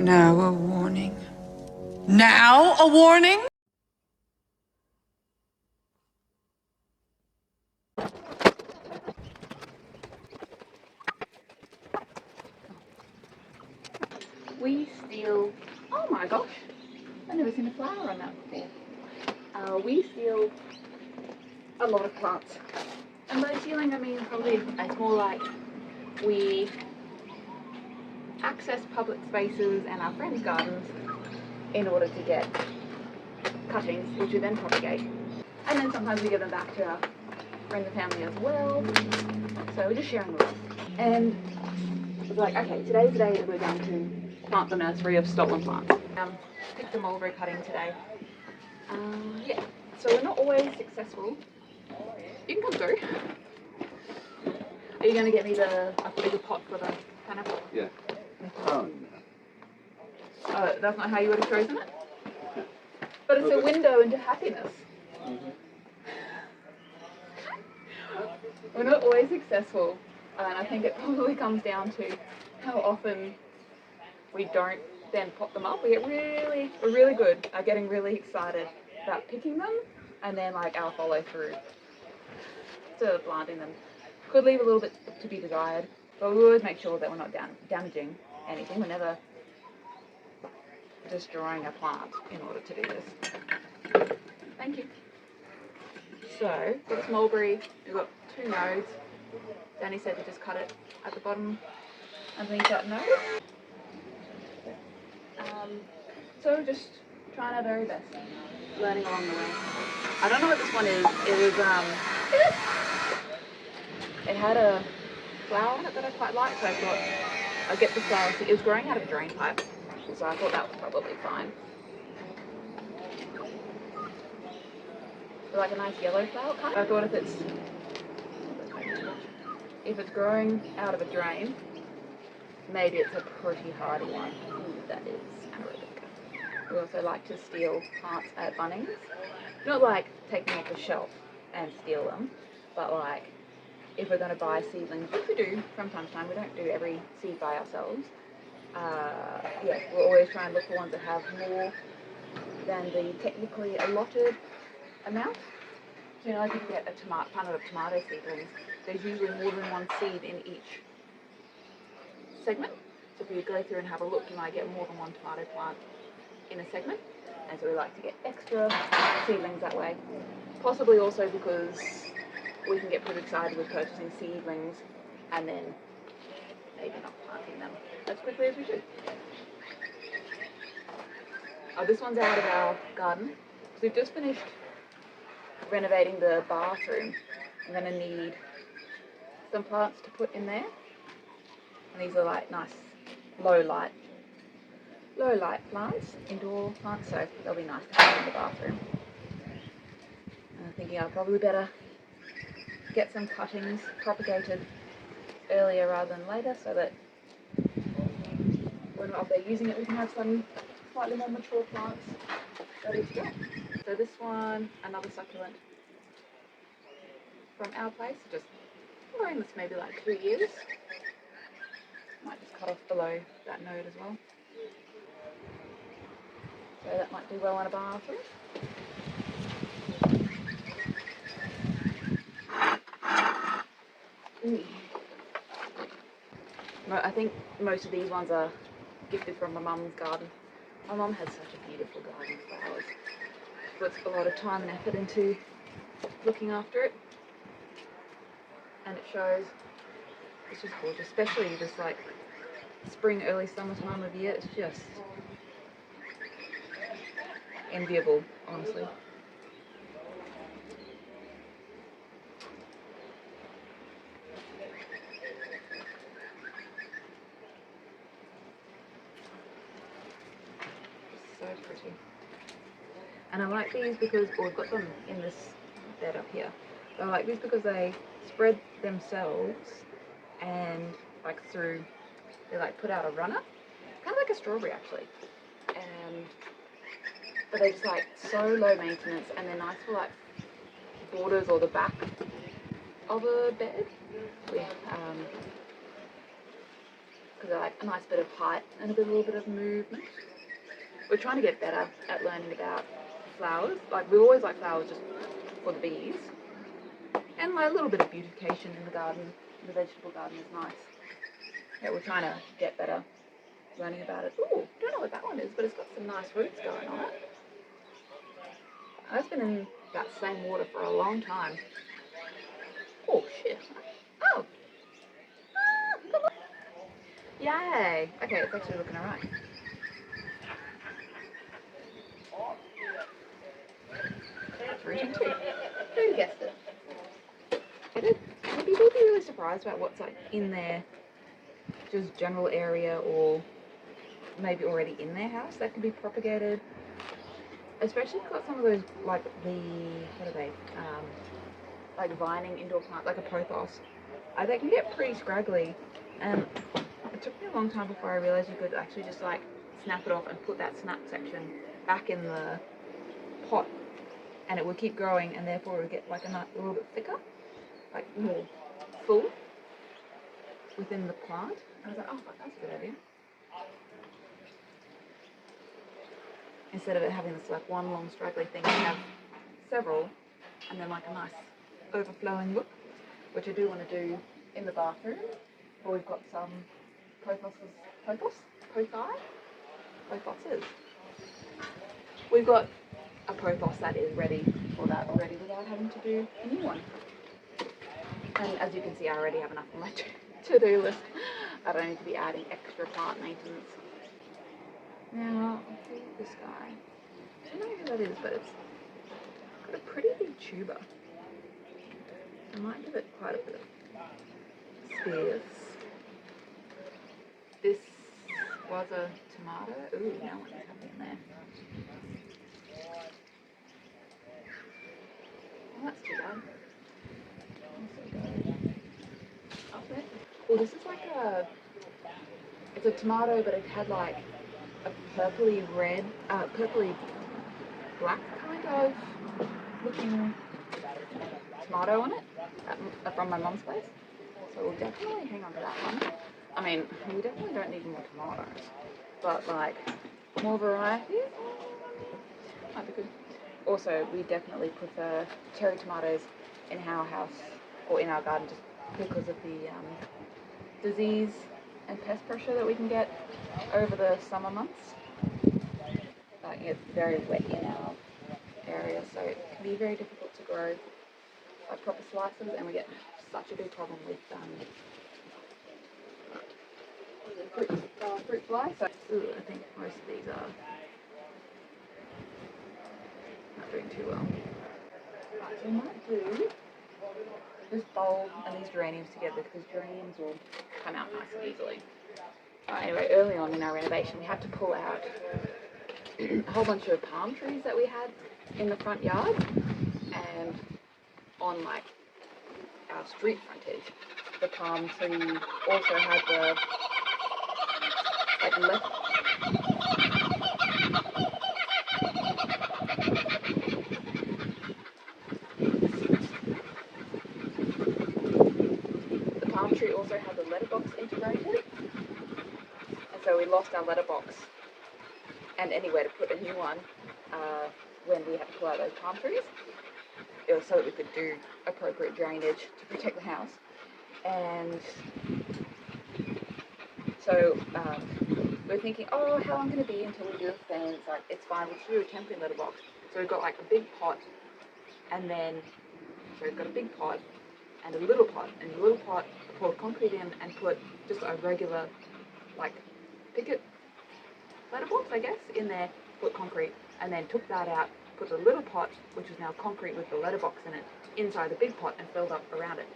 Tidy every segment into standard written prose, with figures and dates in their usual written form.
Now a warning. Now a warning? We steal, oh my gosh, I've never seen a flower on that before. We steal a lot of plants. And by stealing I mean probably it's more like we access public spaces and our friends' gardens in order to get cuttings, which we then propagate. And then sometimes we give them back to our friends and family as well. So we're just sharing the love. And it was like, okay, today's the day that we're going to plant the nursery of stolen plants. Picked the mulberry cutting today. Yeah, so we're not always successful. You can come through. Are you going to get me a bigger pot for the pineapple? Yeah. Oh, no. That's not how you would have chosen it? But it's a window into happiness. We're not always successful, and I think it probably comes down to how often we don't then pot them up. We're really good at getting really excited about picking them, and then like our follow through to planting them could leave a little bit to be desired, but we always make sure that we're not damaging anything. We're never destroying a plant in order to do this. Thank you. So for this mulberry, we've got 2 nodes. Danny said to just cut it at the bottom underneath that node. So just trying our very best, learning along the way. I don't know what this one is. It was it had a flower on it that I quite liked, so I thought I'd get the flower. It was growing out of a drain pipe, so I thought that was probably fine. Like a nice yellow flower kind. I thought if it's growing out of a drain, maybe it's a pretty hardy one. Ooh, that is Arabica. We also like to steal plants at Bunnings. Not like take them off the shelf and steal them, but like if we're going to buy seedlings, which we do from time to time, we don't do every seed by ourselves. Yeah, we'll always try and look for ones that have more than the technically allotted amount. So you know, like if you get a punnet of tomato seedlings, there's usually more than one seed in each segment. So if you go through and have a look, you might get more than one tomato plant in a segment. And so we like to get extra seedlings that way. Possibly also because we can get pretty excited with purchasing seedlings and then maybe not planting them as quickly as we should. Oh, this one's out of our garden. So we've just finished renovating the bathroom. I'm going to need some plants to put in there. And these are like nice low light plants, indoor plants, so they'll be nice to have in the bathroom. And I'm thinking I'll probably better get some cuttings propagated earlier rather than later, so that when we're up there using it we can have some slightly more mature plants ready to go. So this one, another succulent from our place, just growing this maybe like 2 years. Might just cut off below that node as well. So that might do well in a bathroom. I think most of these ones are gifted from my mum's garden. My mum has such a beautiful garden of flowers. She puts a lot of time and effort into looking after it. And it shows. It's just gorgeous, especially just like spring, early summer time of year. It's just enviable, honestly. So pretty. And I like these because, we've got them in this bed up here. I like these because they spread themselves and like through, they like put out a runner, kind of like a strawberry actually. But they're just like so low maintenance, and they're nice for like borders or the back of a bed with because they're like a nice bit of height and a little bit of movement. We're trying to get better at learning about flowers. Like, we always like flowers just for the bees, and like a little bit of beautification in the garden. The vegetable garden is nice. Yeah, we're trying to get better learning about it. Ooh, don't know what that one is, but it's got some nice roots going on it. It's been in that same water for a long time. Oh shit. Oh. Look. Yay. Okay, it's actually looking alright. It's rooting too. Who guessed it? Get it? People will be really surprised about what's like in their just general area, or maybe already in their house that can be propagated. Especially if you've got some of those, like what are they? Like vining indoor plants, like a pothos. They can get pretty scraggly, and it took me a long time before I realised you could actually just like snap it off and put that snap section back in the pot, and it would keep growing, and therefore it would get like a little bit thicker, like more full within the plant. I was like, oh, that's a good idea. Instead of it having this like one long straggly thing, you have several, and then like a nice overflowing look, which I do want to do in the bathroom. But we've got some pothos. We've got a pothos that is ready for that already without having to do a new one. And as you can see, I already have enough on my to-do list. I don't need to be adding extra plant maintenance. Now, I'll see this guy. I don't know who that is, but it's got a pretty big tuber. I might give it quite a bit of space. This was a tomato. Ooh, no one's happening there. Oh, that's too bad. Well, this is like it's a tomato, but it had like a purpley red, purpley black kind of looking tomato on it from my mum's place. So we'll definitely hang on to that one. I mean, we definitely don't need more tomatoes, but like more variety might be good. Also, we definitely prefer cherry tomatoes in our house or in our garden just because of the disease and pest pressure that we can get over the summer months. It's very wet in our area, so it can be very difficult to grow like proper slices, and we get such a big problem with fruit fly. So I think most of these are not doing too well. Right, so we might do this bulb and these geraniums together, because geraniums will come out nice and easily. Anyway, early on in our renovation, we had to pull out a whole bunch of palm trees that we had in the front yard, and on like our street frontage, the palm tree also had the like left. The palm tree also had the letterbox integrated, and so we lost our letterbox and anywhere to put a new one when we had to pull out those palm trees. It was so that we could do appropriate drainage to protect the house. And so we're thinking, oh, how long can it be until we do a fence? Like, it's fine, we'll just do a temporary letterbox. So we've got like a big pot, and then, so we've got a big pot and a little pot, and the little pot I poured concrete in and put just a regular, like, picket letterbox, I guess, in there, put concrete, and then took that out, put the little pot, which is now concrete with the letterbox in it, inside the big pot, and filled up around it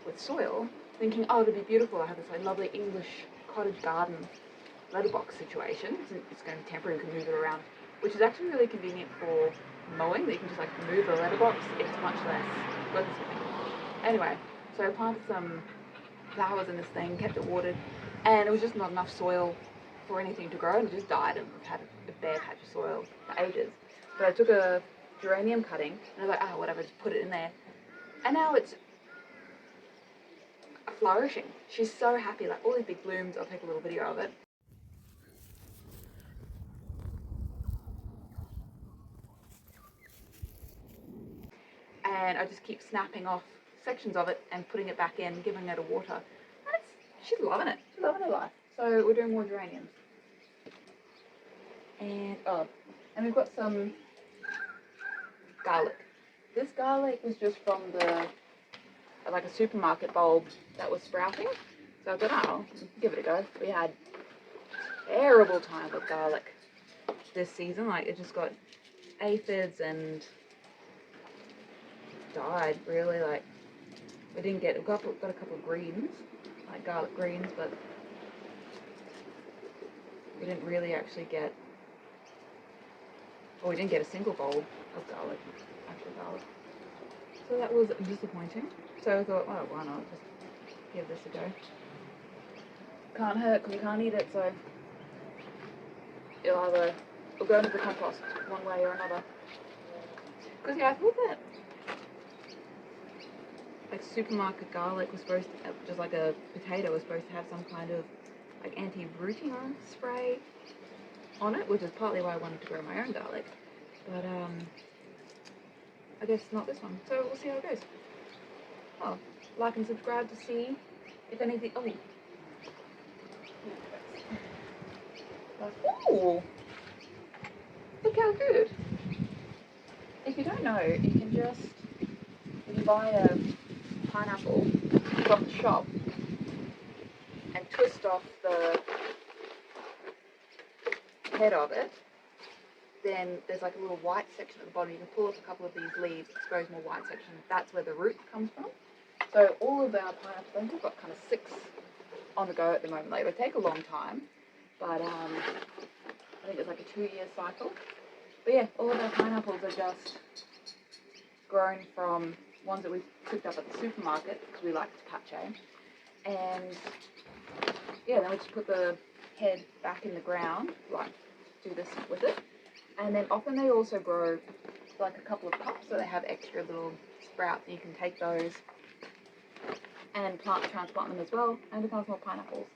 with soil, thinking, oh, it'll be beautiful. I have this like lovely English cottage garden letterbox situation. It's going to be temporary, you can move it around, which is actually really convenient for mowing, that you can just like move the letterbox. It's much less weather-slipping. Anyway, so I planted some flowers in this thing, kept it watered, and it was just not enough soil for anything to grow, and it just died, and we've had a bare patch of soil for ages. But I took a geranium cutting, and I was like, whatever, just put it in there. And now it's flourishing. She's so happy, like all these big blooms. I'll take a little video of it. And I just keep snapping off sections of it and putting it back in, giving it a water. She's loving it. She's loving her life. So we're doing more geraniums. And and we've got some garlic. This garlic was just from like a supermarket bulb that was sprouting. So I thought, oh, give it a go. We had terrible time with garlic this season. Like it just got aphids and died really. Like we didn't get, we got a couple of greens, like garlic greens, but we didn't really actually get, or we didn't get a single bulb of garlic, actual garlic. So that was disappointing. So I thought, oh, why not just give this a go. Can't hurt because you can't eat it, so it'll go into the compost one way or another. Because yeah, I thought that like supermarket garlic was supposed to, just like a potato, was supposed to have some kind of like anti-rooting spray on it, which is partly why I wanted to grow my own garlic. But I guess not this one. So we'll see how it goes. Oh, like and subscribe to see if anything. Oh, ooh, look how good. If you don't know, you can just, if you buy a pineapple from the shop and twist off the head of it, then there's like a little white section at the bottom. You can pull off a couple of these leaves, expose more white section. That's where the root comes from. So all of our pineapples, I think we've got kind of 6 on the go at the moment. Like, it would take a long time, but I think it's like a 2-year cycle. But yeah, all of our pineapples are just grown from ones that we picked up at the supermarket because we like to pache. And yeah, then we just put the head back in the ground, like do this with it. And then often they also grow like a couple of cups, so they have extra little sprouts, and you can take those and transplant them as well and become small pineapples.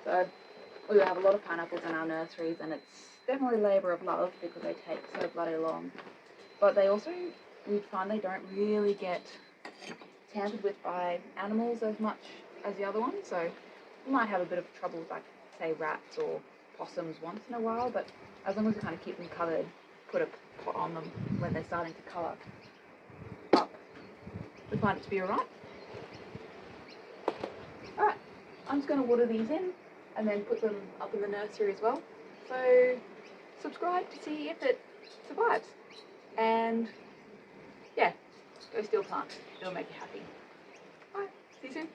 So we have a lot of pineapples in our nurseries, and it's definitely a labour of love because they take so bloody long. But they also, we find they don't really get tampered with by animals as much as the other ones. So we might have a bit of trouble with, like, say, rats or possums once in a while, but as long as we kind of keep them covered, put a pot on them when they're starting to colour up, we find it to be alright. Alright, I'm just going to water these in and then put them up in the nursery as well. So subscribe to see if it survives. And yeah, go still plant. It'll make you happy. Alright, see you soon.